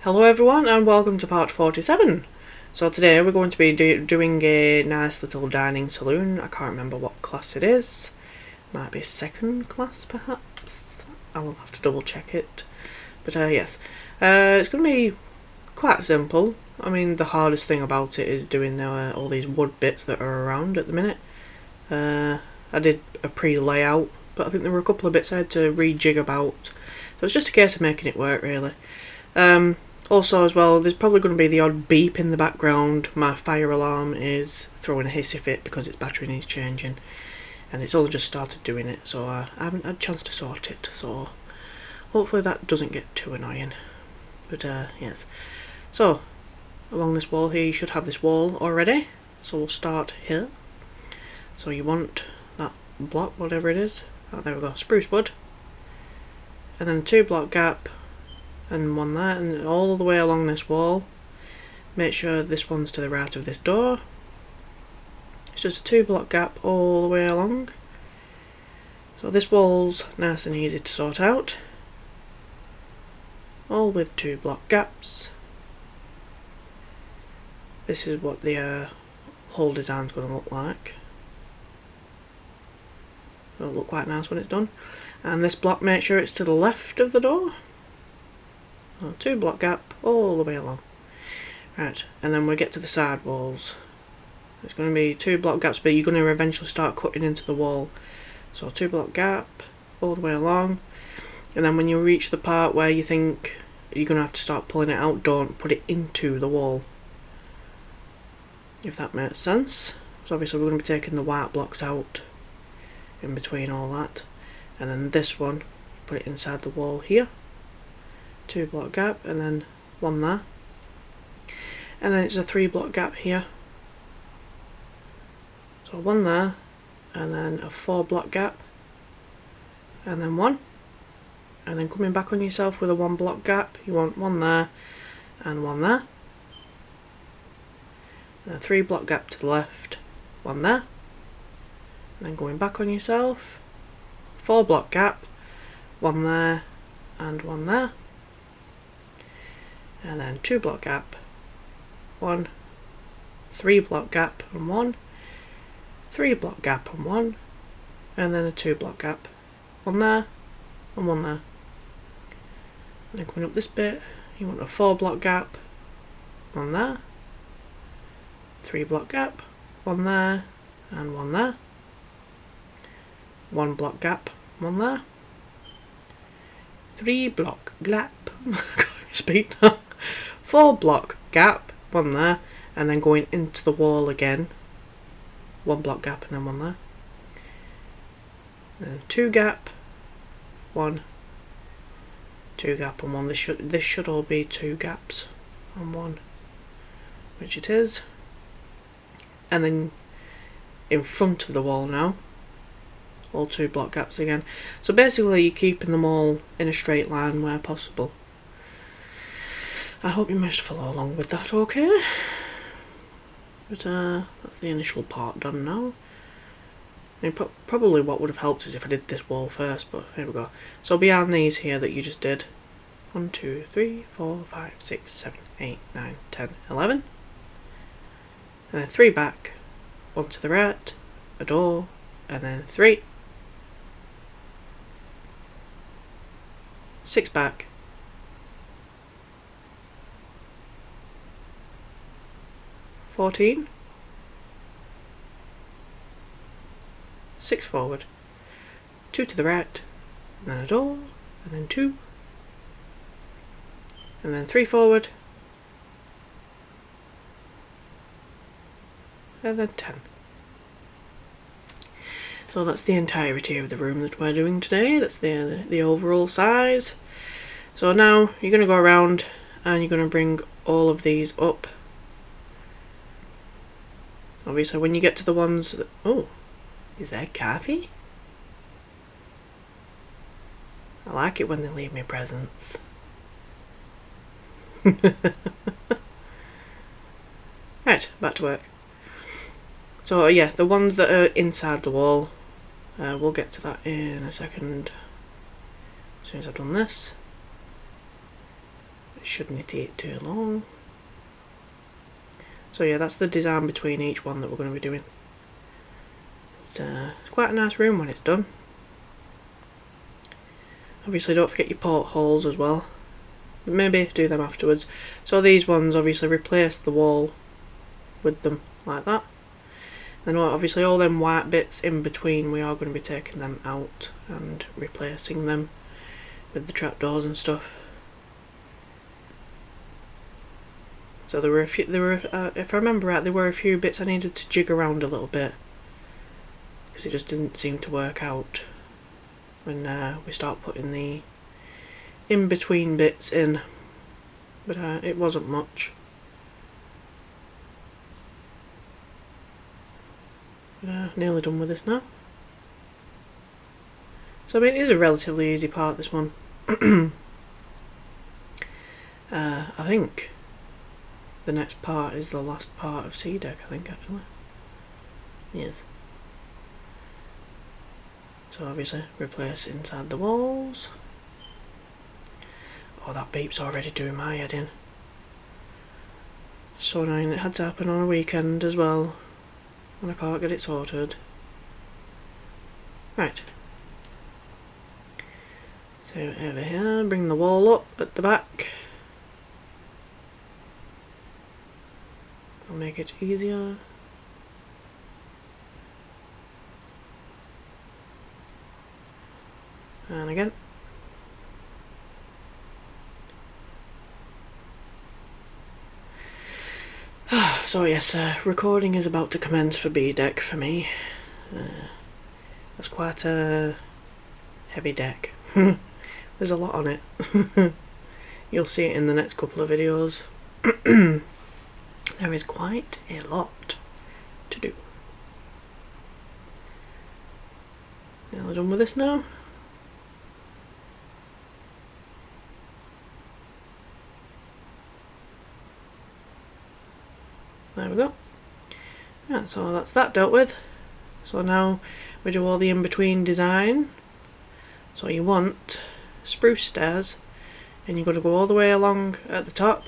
Hello everyone and welcome to part 47. So today we're going to be doing a nice little dining saloon. I can't remember what class it is. Might be second class perhaps. I will have to double check it. But yes, it's going to be quite simple. I mean, the hardest thing about it is doing all these wood bits that are around at the minute. I did a pre-layout, but I think there were a couple of bits I had to rejig about. So it's just a case of making it work really. Also as well, there's probably going to be the odd beep in the background. My fire alarm is throwing a hissy fit because its battery needs changing, and it's only just started doing it, so I haven't had a chance to sort it, so hopefully that doesn't get too annoying. But yes, so along this wall here you should have this wall already, so we'll start here. So you want that block, whatever it is, oh, there we go, spruce wood, and then a 2-block gap and one there, and all the way along this wall. Make sure this one's to the right of this door. It's just a 2-block gap all the way along. So this wall's nice and easy to sort out. All with 2-block gaps. This is what the whole design's going to look like. It'll look quite nice when it's done. And this block, make sure it's to the left of the door. 2-block gap all the way along. Right, and then we get to the side walls. It's going to be 2-block gaps, but you're going to eventually start cutting into the wall. So 2-block gap all the way along, and then when you reach the part where you think you're going to have to start pulling it out, don't put it into the wall, if that makes sense. So obviously we're going to be taking the white blocks out in between all that, and then this one, put it inside the wall here. 2-block gap and then one there, and then it's a 3-block gap here, so one there, and then a 4-block gap, and then one, and then coming back on yourself with a 1-block gap, you want one there and one there, and a 3-block gap to the left, one there, and then going back on yourself, 4-block gap, one there and one there, and then 2-block gap, one, 3-block gap and one, 3-block gap and one, and then a 2-block gap, one there and one there. And then coming up this bit, you want a 4-block gap, one there, 3-block gap, one there and one there, 1-block gap, one there, 3-block gap, I can't speak now, 4-block gap, one there, and then going into the wall again, 1-block gap and then one there, and then 2 gap, 1, 2 gap and 1. This should all be 2 gaps and 1, which it is. And then in front of the wall now, all 2-block gaps again. So basically you're keeping them all in a straight line where possible. I hope you managed to follow along with that okay. But that's the initial part done now. I mean, probably what would have helped is if I did this wall first, but here we go. So behind these here that you just did, 1, 2, 3, 4, 5, 6, 7, 8, 9, 10, 11. And then 3 back, 1 to the right, a door, and then 3. 6 back, 14, 6 forward, 2 to the right, and then a door, and then 2, and then 3 forward, and then 10. So that's the entirety of the room that we're doing today. That's the overall size. So now you're going to go around and you're going to bring all of these up. Obviously when you get to the ones that, oh, is that coffee? I like it when they leave me presents. Right, back to work. So yeah, the ones that are inside the wall, we'll get to that in a second. As soon as I've done this, Shouldn't take too long. So yeah, that's the design between each one that we're going to be doing. It's quite a nice room when it's done. Obviously don't forget your portholes as well. Maybe do them afterwards. So these ones obviously replace the wall with them like that. Then obviously all them white bits in between, we are going to be taking them out and replacing them with the trapdoors and stuff. So there were a few, if I remember right, there were a few bits I needed to jig around a little bit because it just didn't seem to work out when we start putting the in-between bits in, but it wasn't much. But, nearly done with this now. So I mean, it is a relatively easy part, this one. I think the next part is the last part of C deck, I think, actually. Yes. So obviously replace inside the walls. Oh, that beep's already doing my head in. So annoying, it had to happen on a weekend as well, and I can't get it sorted. Right. So over here, bring the wall up at the back. I'll make it easier. And again. So yes, recording is about to commence for B deck for me. That's quite a heavy deck. There's a lot on it. You'll see it in the next couple of videos. There is quite a lot to do. Nearly done with this now. There we go. Yeah, so that's that dealt with. So now we do all the in-between design. So you want spruce stairs, and you've got to go all the way along at the top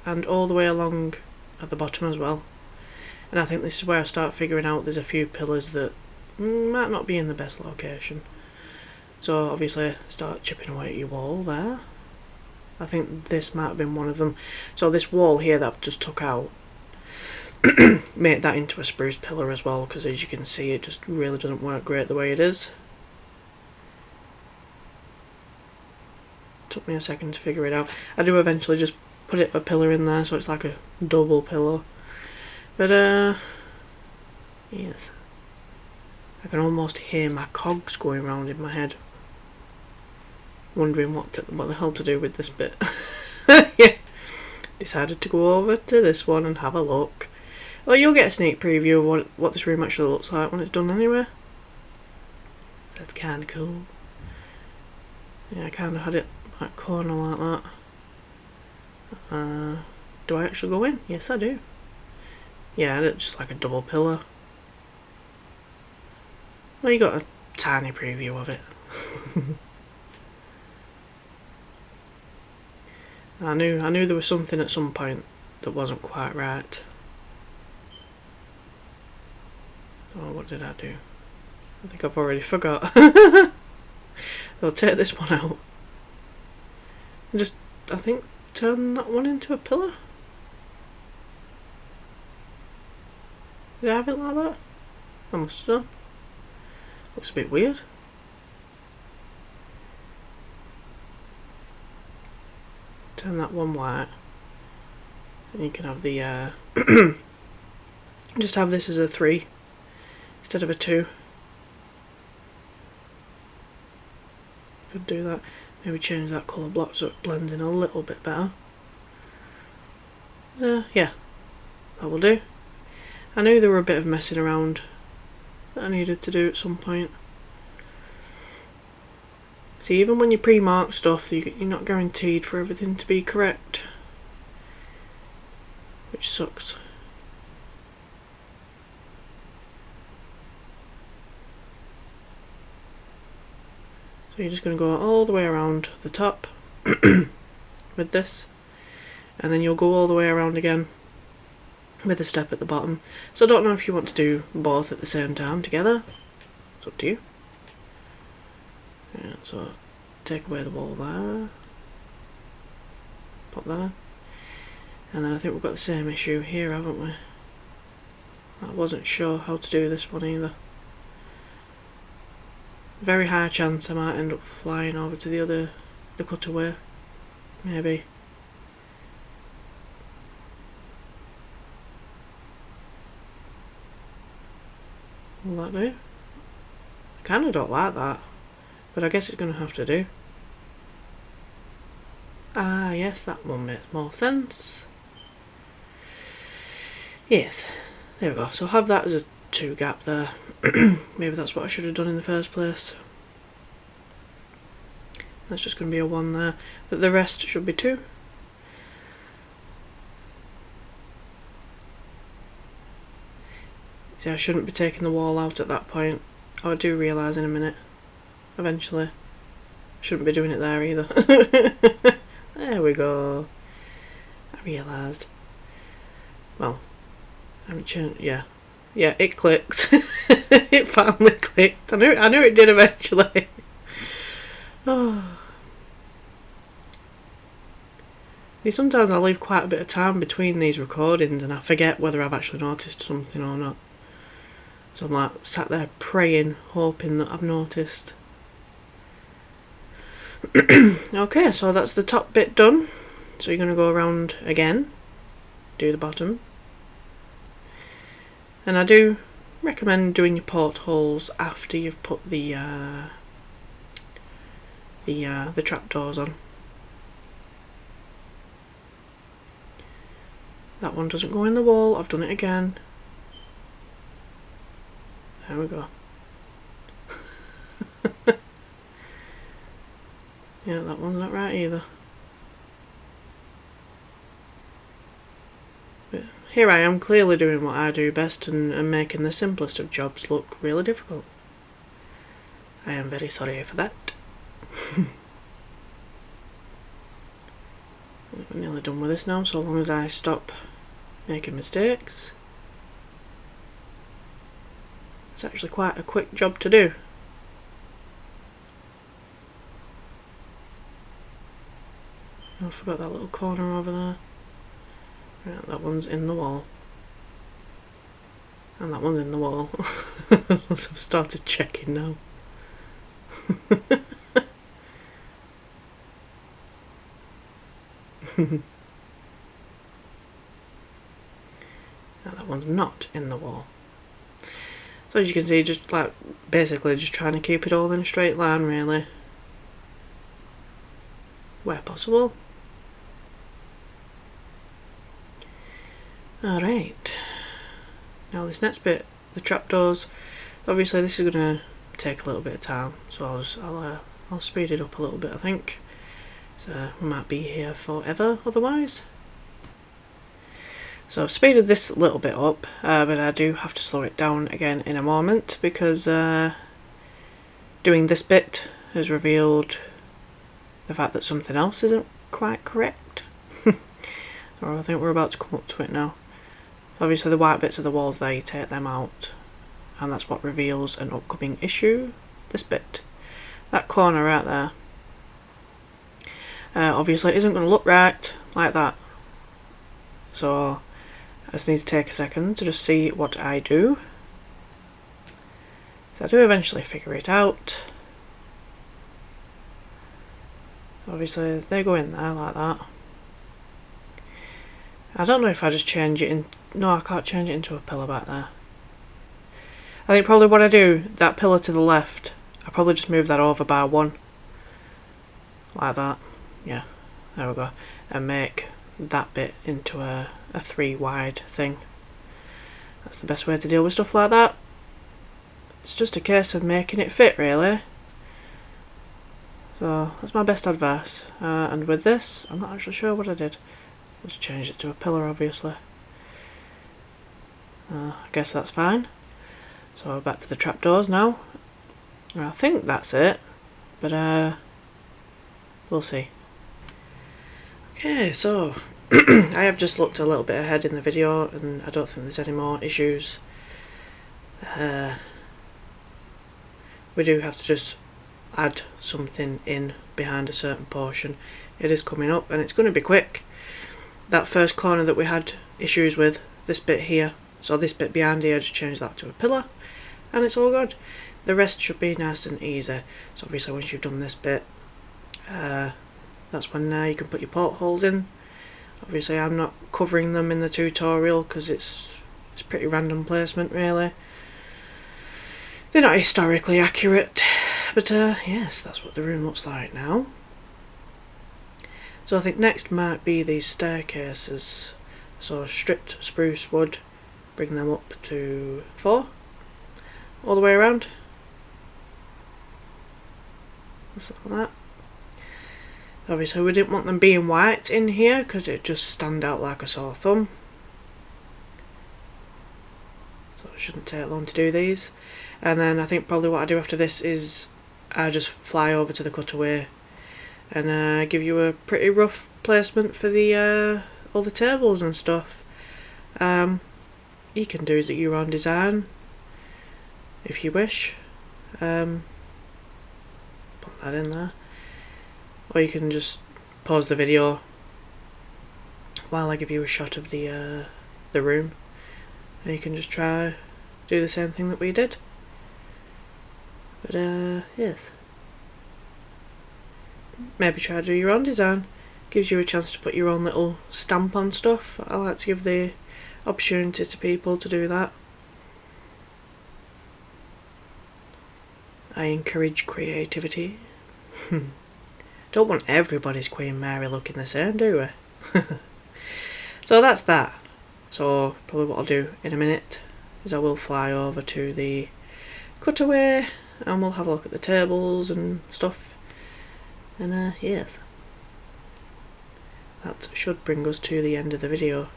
and all the way along at the bottom as well. And I think this is where I start figuring out there's a few pillars that might not be in the best location. So obviously start chipping away at your wall there. I think this might have been one of them. So this wall here that I've just took out, make that into a spruce pillar as well, because as you can see it just really doesn't work great the way it is. Took me a second to figure it out. I do eventually just put a pillar in there so it's like a double pillar. But yes, I can almost hear my cogs going round in my head, wondering what the hell to do with this bit. Yeah, decided to go over to this one and have a look. Well, you'll get a sneak preview of what this room actually looks like when it's done anyway. That's kind of cool. Yeah, I kind of had it that corner like that. Do I actually go in? Yes, I do. Yeah, it's just like a double pillar. Well, you got a tiny preview of it. I knew there was something at some point that wasn't quite right. Oh, what did I do? I think I've already forgot. I'll take this one out. And just, I think, turn that one into a pillar. Did I have it like that? I must have done. Looks a bit weird. Turn that one white. And you can have the, just have this as a 3 instead of a 2. Could do that. Maybe change that colour block so it blends in a little bit better. Yeah, that will do. I knew there were a bit of messing around that I needed to do at some point. See, even when you pre-mark stuff, you're not guaranteed for everything to be correct, which sucks. So you're just going to go all the way around the top with this. and then you'll go all the way around again with a step at the bottom. So I don't know if you want to do both at the same time together. It's up to you. Yeah, so take away the wall there, pop that in, and then I think we've got the same issue here, haven't we? I wasn't sure how to do this one either. Very high chance I might end up flying over to the cutaway, maybe. Will that do? I kinda don't like that, but I guess it's gonna have to do. Ah, yes, that one makes more sense. Yes, there we go. So have that as a 2 gap there. Maybe that's what I should have done in the first place. That's just going to be a 1 there, but the rest should be 2. See, I shouldn't be taking the wall out at that point. I do realise in a minute, eventually. Shouldn't be doing it there either. There we go. I realised. Well, I haven't changed. Yeah, it clicks. It finally clicked. I knew it did eventually. Oh. See, sometimes I leave quite a bit of time between these recordings and I forget whether I've actually noticed something or not. So I'm like sat there praying, hoping that I've noticed. Okay, so that's the top bit done. So you're going to go around again, do the bottom. And I do recommend doing your portholes after you've put the trapdoors on. That one doesn't go in the wall. I've done it again. There we go. Yeah, that one's not right either. But here I am, clearly doing what I do best and making the simplest of jobs look really difficult. I am very sorry for that. We're nearly done with this now, so long as I stop making mistakes. It's actually quite a quick job to do. Oh, I forgot that little corner over there. Right, that one's in the wall. And that one's in the wall. Once I've started checking now. Now that one's not in the wall. So as you can see, just like basically just trying to keep it all in a straight line really, where possible. Alright, now this next bit, the trapdoors, obviously this is going to take a little bit of time, so I'll speed it up a little bit I think, so we might be here forever otherwise. So I've speeded this a little bit up, but I do have to slow it down again in a moment because doing this bit has revealed the fact that something else isn't quite correct. Or I think we're about to come up to it now. Obviously the white bits of the walls there, you take them out, and that's what reveals an upcoming issue. This bit, that corner right there, obviously it isn't going to look right like that. So I just need to take a second to just see what I do. So I do eventually figure it out. Obviously they go in there like that. I don't know if I just change it in. No, I can't change it into a pillar back there. I think probably what I do, that pillar to the left, I probably just move that over by 1. Like that. Yeah, there we go. And make that bit into a 3 wide thing. That's the best way to deal with stuff like that. It's just a case of making it fit really. So that's my best advice. And with this, I'm not actually sure what I did. Just changed it to a pillar obviously. I guess that's fine. So back to the trapdoors now. I think that's it, but we'll see. Okay, so I have just looked a little bit ahead in the video, and I don't think there's any more issues. We do have to just add something in behind a certain portion. It is coming up, and it's going to be quick. That first corner that we had issues with, this bit here, so this bit behind here, just change that to a pillar, and it's all good. The rest should be nice and easy. So obviously once you've done this bit, that's when you can put your portholes in. Obviously I'm not covering them in the tutorial because it's pretty random placement really. They're not historically accurate, but yes, that's what the room looks like now. So I think next might be these staircases. So stripped spruce wood, bring them up to 4, all the way around. Just like that. Obviously we didn't want them being white in here because it'd just stand out like a sore thumb. So it shouldn't take long to do these. And then I think probably what I do after this is I just fly over to the cutaway and give you a pretty rough placement for the all the tables and stuff. You can do your own design if you wish. Put that in there. Or you can just pause the video while I give you a shot of the room, and you can just try do the same thing that we did. But yes, maybe try to do your own design. Gives you a chance to put your own little stamp on stuff. I like to give the opportunity to people to do that. I encourage creativity. Don't want everybody's Queen Mary looking the same, do we? So that's that. So probably what I'll do in a minute is I will fly over to the cutaway and we'll have a look at the tables and stuff. And yes, that should bring us to the end of the video.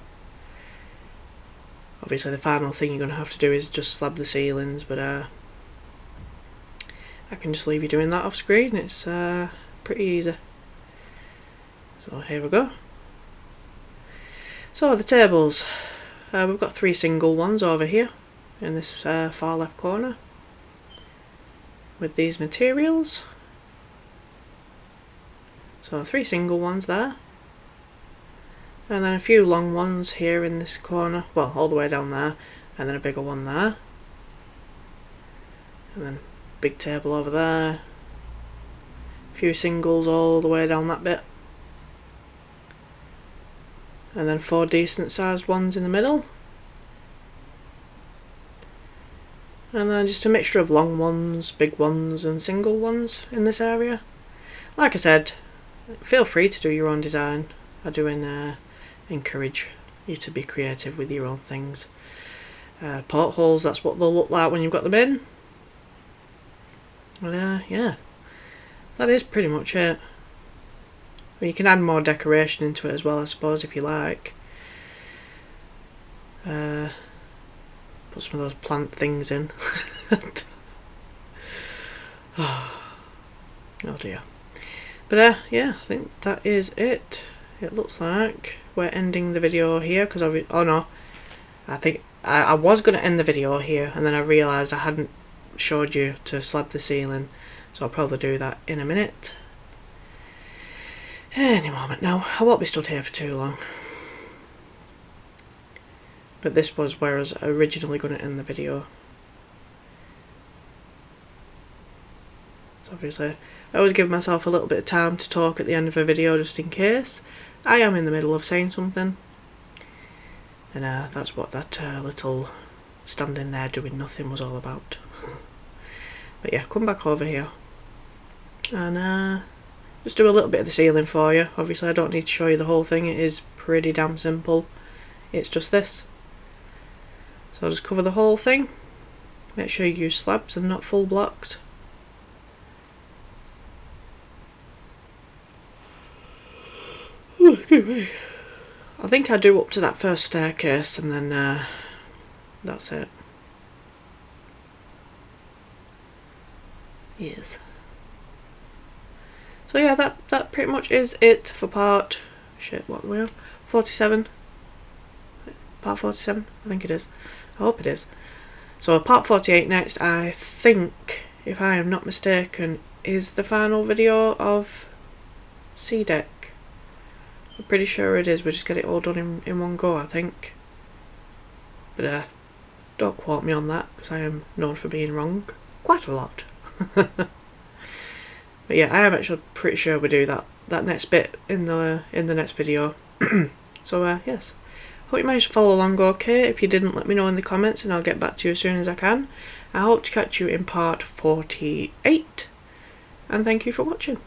Obviously the final thing you're going to have to do is just slab the ceilings, but I can just leave you doing that off screen. It's pretty easy. So here we go. So the tables, we've got 3 single ones over here in this far left corner with these materials. So 3 single ones there, and then a few long ones here in this corner, well all the way down there, and then a bigger one there, and then big table over there, a few singles all the way down that bit, and then 4 decent sized ones in the middle, and then just a mixture of long ones, big ones and single ones in this area. Like I said, feel free to do your own design. I do encourage you to be creative with your own things. Portholes, that's what they'll look like when you've got them in. But yeah, that is pretty much it. You can add more decoration into it as well, I suppose, if you like. Put some of those plant things in. Oh dear. But yeah, I think that is it. It looks like we're ending the video here because oh no, I think I was going to end the video here and then I realised I hadn't showed you to slab the ceiling, so I'll probably do that in a minute. Any moment now. I won't be stood here for too long. But this was where I was originally going to end the video. So obviously I always give myself a little bit of time to talk at the end of a video just in case I am in the middle of saying something. And that's what that little standing there doing nothing was all about. But yeah, come back over here and just do a little bit of the ceiling for you. Obviously I don't need to show you the whole thing, it is pretty damn simple. It's just this. So I'll just cover the whole thing. Make sure you use slabs and not full blocks. I think I do up to that first staircase and then that's it. Yes. So yeah, that pretty much is it for part 47. Part 47? I think it is. I hope it is. So part 48 next, I think, if I am not mistaken, is the final video of C deck. I'm pretty sure it is. We just get it all done in one go, I think. But don't quote me on that, because I am known for being wrong quite a lot. But yeah, I am actually pretty sure we do that next bit in the next video. So yes, hope you managed to follow along okay. If you didn't, let me know in the comments and I'll get back to you as soon as I can. I hope to catch you in part 48, and thank you for watching.